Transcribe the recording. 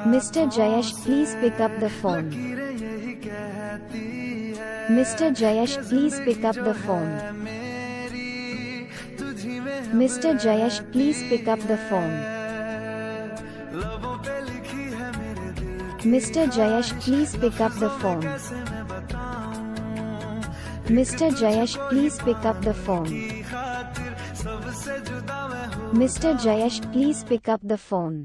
Mr. Jayesh, please pick up the phone. Mr. Jayesh, please pick up the phone. Mr. Jayesh, please pick up the phone. Mr. Jayesh, please pick up the phone. Mr. Jayesh, please pick up the phone. Mr. Jayesh, please pick up the phone.